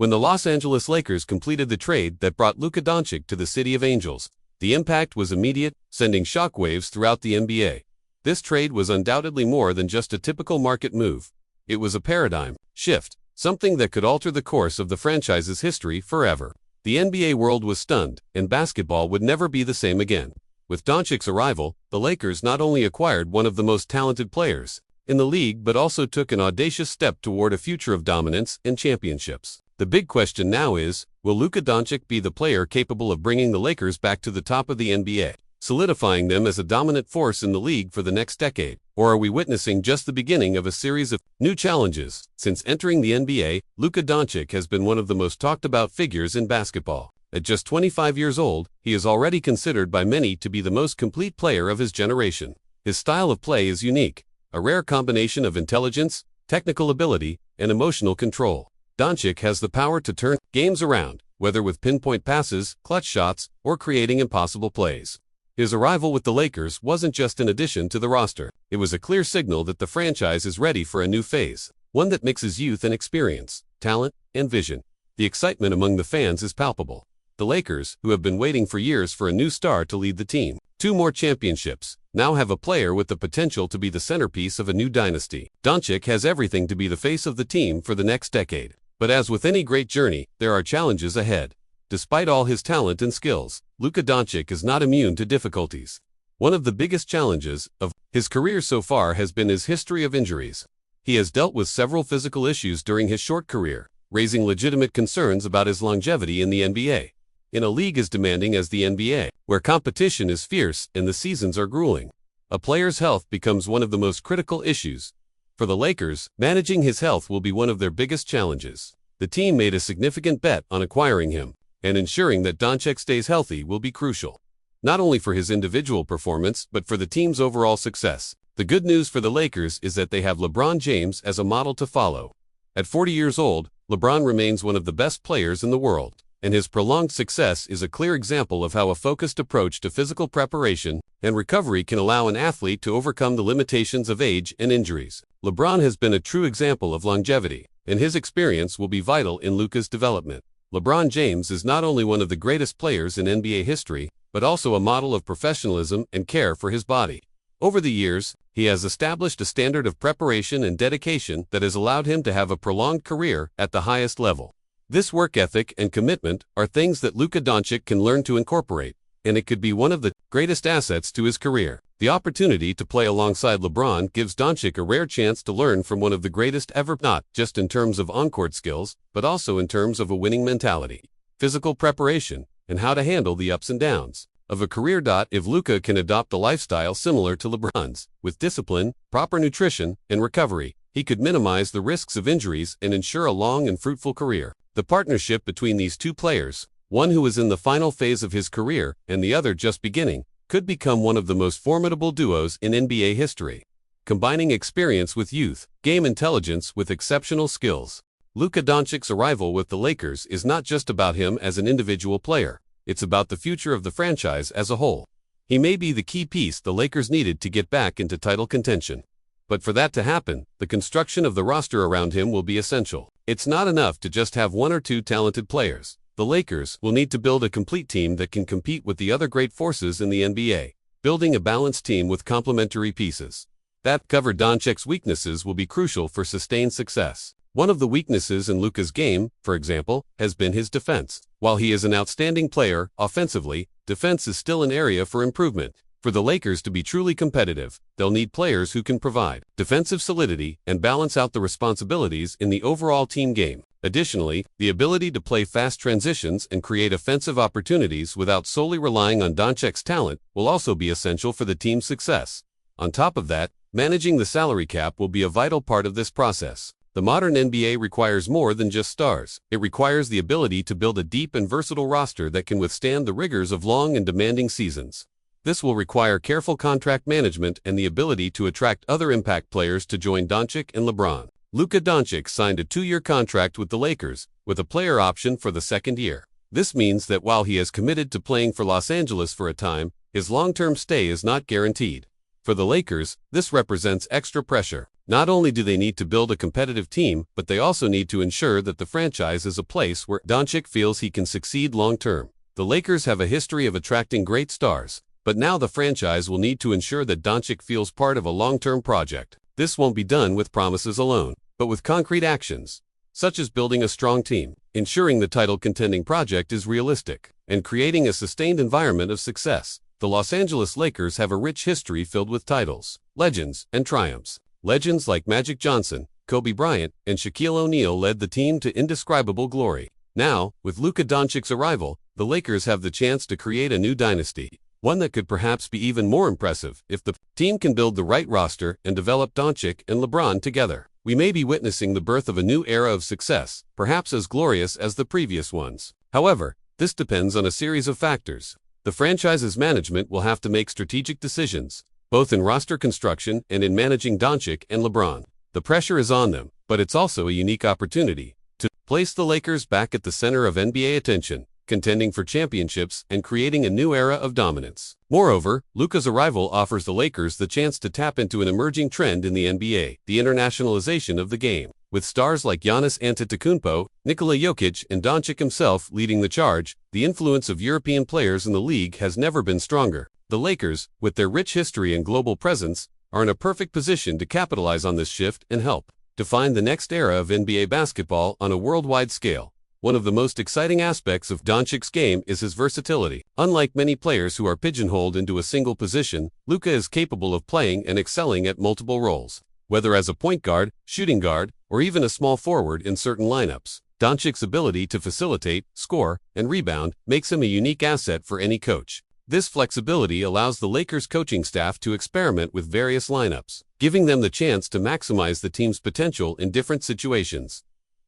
When the Los Angeles Lakers completed the trade that brought Luka Doncic to the City of Angels, the impact was immediate, sending shockwaves throughout the NBA. This trade was undoubtedly more than just a typical market move. It was a paradigm shift, something that could alter the course of the franchise's history forever. The NBA world was stunned, and basketball would never be the same again. With Doncic's arrival, the Lakers not only acquired one of the most talented players in the league but also took an audacious step toward a future of dominance and championships. The big question now is, will Luka Doncic be the player capable of bringing the Lakers back to the top of the NBA, solidifying them as a dominant force in the league for the next decade? Or are we witnessing just the beginning of a series of new challenges? Since entering the NBA, Luka Doncic has been one of the most talked about figures in basketball. At just 25 years old, he is already considered by many to be the most complete player of his generation. His style of play is unique, a rare combination of intelligence, technical ability, and emotional control. Doncic has the power to turn games around, whether with pinpoint passes, clutch shots, or creating impossible plays. His arrival with the Lakers wasn't just an addition to the roster. It was a clear signal that the franchise is ready for a new phase, one that mixes youth and experience, talent and vision. The excitement among the fans is palpable. The Lakers, who have been waiting for years for a new star to lead the team, 2 more championships, now have a player with the potential to be the centerpiece of a new dynasty. Doncic has everything to be the face of the team for the next decade. But as with any great journey, there are challenges ahead. Despite all his talent and skills, Luka Doncic is not immune to difficulties. One of the biggest challenges of his career so far has been his history of injuries. He has dealt with several physical issues during his short career, raising legitimate concerns about his longevity in the NBA. In a league as demanding as the NBA, where competition is fierce and the seasons are grueling, a player's health becomes one of the most critical issues. For the Lakers, managing his health will be one of their biggest challenges. The team made a significant bet on acquiring him, and ensuring that Doncic stays healthy will be crucial, not only for his individual performance but for the team's overall success. The good news for the Lakers is that they have LeBron James as a model to follow. At 40 years old, LeBron remains one of the best players in the world, and his prolonged success is a clear example of how a focused approach to physical preparation and recovery can allow an athlete to overcome the limitations of age and injuries. LeBron has been a true example of longevity, and his experience will be vital in Luka's development. LeBron James is not only one of the greatest players in NBA history, but also a model of professionalism and care for his body. Over the years, he has established a standard of preparation and dedication that has allowed him to have a prolonged career at the highest level. This work ethic and commitment are things that Luka Doncic can learn to incorporate, and it could be one of the greatest assets to his career. The opportunity to play alongside LeBron gives Doncic a rare chance to learn from one of the greatest ever, not just in terms of on-court skills, but also in terms of a winning mentality, physical preparation, and how to handle the ups and downs of a career. If Luka can adopt a lifestyle similar to LeBron's, with discipline, proper nutrition, and recovery, he could minimize the risks of injuries and ensure a long and fruitful career. The partnership between these two players, one who is in the final phase of his career and the other just beginning, could become one of the most formidable duos in NBA history. Combining experience with youth, game intelligence with exceptional skills. Luka Doncic's arrival with the Lakers is not just about him as an individual player, it's about the future of the franchise as a whole. He may be the key piece the Lakers needed to get back into title contention. But for that to happen, the construction of the roster around him will be essential. It's not enough to just have 1 or 2 talented players. The Lakers will need to build a complete team that can compete with the other great forces in the NBA, building a balanced team with complementary pieces that cover. Doncic's weaknesses will be crucial for sustained success. One of the weaknesses in Luka's game, for example, has been his defense. While he is an outstanding player offensively, defense is still an area for improvement. For the Lakers to be truly competitive, they'll need players who can provide defensive solidity and balance out the responsibilities in the overall team game. Additionally, the ability to play fast transitions and create offensive opportunities without solely relying on Doncic's talent will also be essential for the team's success. On top of that, managing the salary cap will be a vital part of this process. The modern NBA requires more than just stars. It requires the ability to build a deep and versatile roster that can withstand the rigors of long and demanding seasons. This will require careful contract management and the ability to attract other impact players to join Doncic and LeBron. Luka Doncic signed a 2-year contract with the Lakers, with a player option for the second year. This means that while he has committed to playing for Los Angeles for a time, his long-term stay is not guaranteed. For the Lakers, this represents extra pressure. Not only do they need to build a competitive team, but they also need to ensure that the franchise is a place where Doncic feels he can succeed long-term. The Lakers have a history of attracting great stars, but now the franchise will need to ensure that Doncic feels part of a long-term project. This won't be done with promises alone, but with concrete actions, such as building a strong team, ensuring the title-contending project is realistic, and creating a sustained environment of success. The Los Angeles Lakers have a rich history filled with titles, legends, and triumphs. Legends like Magic Johnson, Kobe Bryant, and Shaquille O'Neal led the team to indescribable glory. Now, with Luka Doncic's arrival, the Lakers have the chance to create a new dynasty, one that could perhaps be even more impressive if the team can build the right roster and develop Doncic and LeBron together. We may be witnessing the birth of a new era of success, perhaps as glorious as the previous ones. However, this depends on a series of factors. The franchise's management will have to make strategic decisions, both in roster construction and in managing Doncic and LeBron. The pressure is on them, but it's also a unique opportunity to place the Lakers back at the center of NBA attention, contending for championships and creating a new era of dominance. Moreover, Luka's arrival offers the Lakers the chance to tap into an emerging trend in the NBA, the internationalization of the game. With stars like Giannis Antetokounmpo, Nikola Jokic, and Doncic himself leading the charge, the influence of European players in the league has never been stronger. The Lakers, with their rich history and global presence, are in a perfect position to capitalize on this shift and help define the next era of NBA basketball on a worldwide scale. One of the most exciting aspects of Doncic's game is his versatility. Unlike many players who are pigeonholed into a single position, Luka is capable of playing and excelling at multiple roles. Whether as a point guard, shooting guard, or even a small forward in certain lineups, Doncic's ability to facilitate, score, and rebound makes him a unique asset for any coach. This flexibility allows the Lakers coaching staff to experiment with various lineups, giving them the chance to maximize the team's potential in different situations.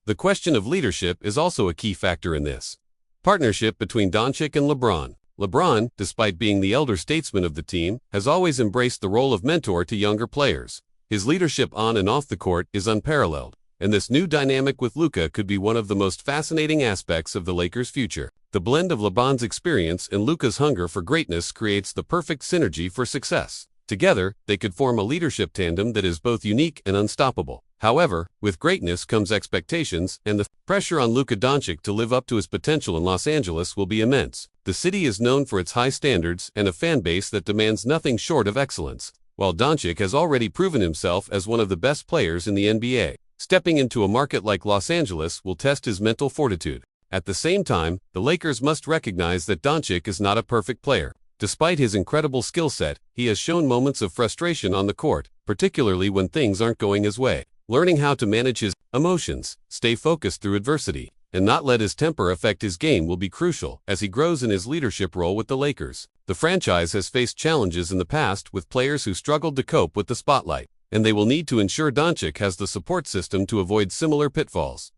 The question of leadership is also a key factor in this. Partnership between Doncic and LeBron. LeBron, despite being the elder statesman of the team, has always embraced the role of mentor to younger players. His leadership on and off the court is unparalleled, and this new dynamic with Luka could be one of the most fascinating aspects of the Lakers' future. The blend of LeBron's experience and Luka's hunger for greatness creates the perfect synergy for success. Together, they could form a leadership tandem that is both unique and unstoppable. However, with greatness comes expectations, and the pressure on Luka Doncic to live up to his potential in Los Angeles will be immense. The city is known for its high standards and a fan base that demands nothing short of excellence, while Doncic has already proven himself as one of the best players in the NBA. Stepping into a market like Los Angeles will test his mental fortitude. At the same time, the Lakers must recognize that Doncic is not a perfect player. Despite his incredible skill set, he has shown moments of frustration on the court, particularly when things aren't going his way. Learning how to manage his emotions, stay focused through adversity, and not let his temper affect his game will be crucial as he grows in his leadership role with the Lakers. The franchise has faced challenges in the past with players who struggled to cope with the spotlight, and they will need to ensure Doncic has the support system to avoid similar pitfalls.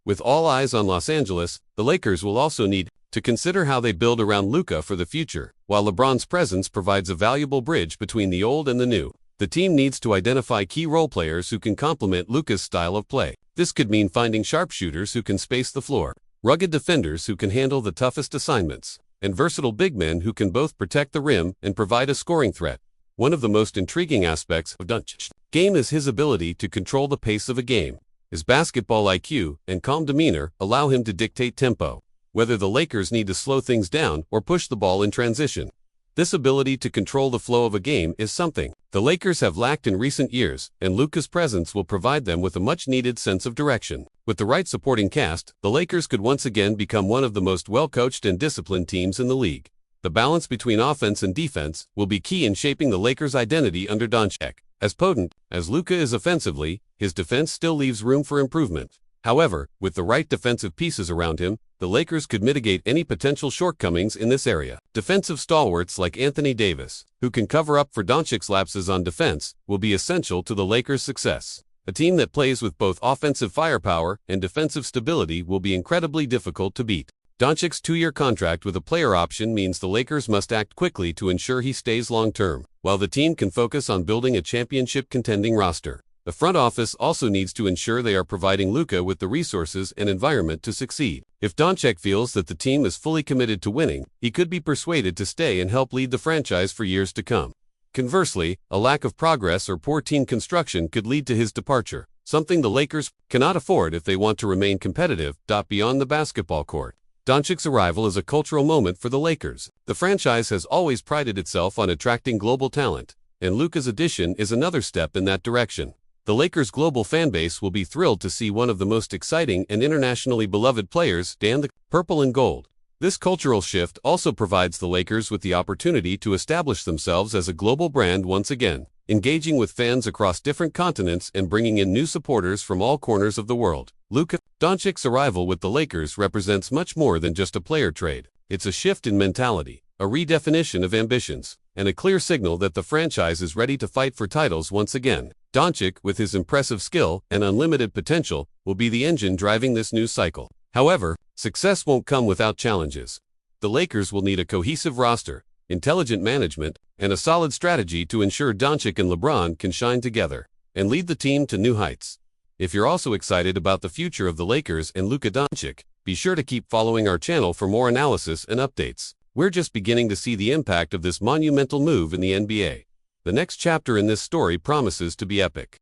With all eyes on Los Angeles, the Lakers will also need to consider how they build around Luka for the future. While LeBron's presence provides a valuable bridge between the old and the new, the team needs to identify key role players who can complement Luka's style of play. This could mean finding sharpshooters who can space the floor, rugged defenders who can handle the toughest assignments, and versatile big men who can both protect the rim and provide a scoring threat. One of the most intriguing aspects of Doncic's game is his ability to control the pace of a game. His basketball IQ and calm demeanor allow him to dictate tempo, whether the Lakers need to slow things down or push the ball in transition. This ability to control the flow of a game is something the Lakers have lacked in recent years, and Luka's presence will provide them with a much-needed sense of direction. With the right supporting cast, the Lakers could once again become one of the most well-coached and disciplined teams in the league. The balance between offense and defense will be key in shaping the Lakers' identity under Doncic. As potent as Luka is offensively, his defense still leaves room for improvement. However, with the right defensive pieces around him, the Lakers could mitigate any potential shortcomings in this area. Defensive stalwarts like Anthony Davis, who can cover up for Doncic's lapses on defense, will be essential to the Lakers' success. A team that plays with both offensive firepower and defensive stability will be incredibly difficult to beat. Doncic's 2-year contract with a player option means the Lakers must act quickly to ensure he stays long-term, while the team can focus on building a championship-contending roster. The front office also needs to ensure they are providing Luka with the resources and environment to succeed. If Doncic feels that the team is fully committed to winning, he could be persuaded to stay and help lead the franchise for years to come. Conversely, a lack of progress or poor team construction could lead to his departure, something the Lakers cannot afford if they want to remain competitive. Beyond the basketball court, Doncic's arrival is a cultural moment for the Lakers. The franchise has always prided itself on attracting global talent, and Luka's addition is another step in that direction. The Lakers' global fanbase will be thrilled to see one of the most exciting and internationally beloved players don the purple and gold. This cultural shift also provides the Lakers with the opportunity to establish themselves as a global brand once again, engaging with fans across different continents and bringing in new supporters from all corners of the world. Luka Doncic's arrival with the Lakers represents much more than just a player trade. It's a shift in mentality, a redefinition of ambitions, and a clear signal that the franchise is ready to fight for titles once again. Doncic, with his impressive skill and unlimited potential, will be the engine driving this new cycle. However, success won't come without challenges. The Lakers will need a cohesive roster, intelligent management, and a solid strategy to ensure Doncic and LeBron can shine together and lead the team to new heights. If you're also excited about the future of the Lakers and Luka Doncic, be sure to keep following our channel for more analysis and updates. We're just beginning to see the impact of this monumental move in the NBA. The next chapter in this story promises to be epic.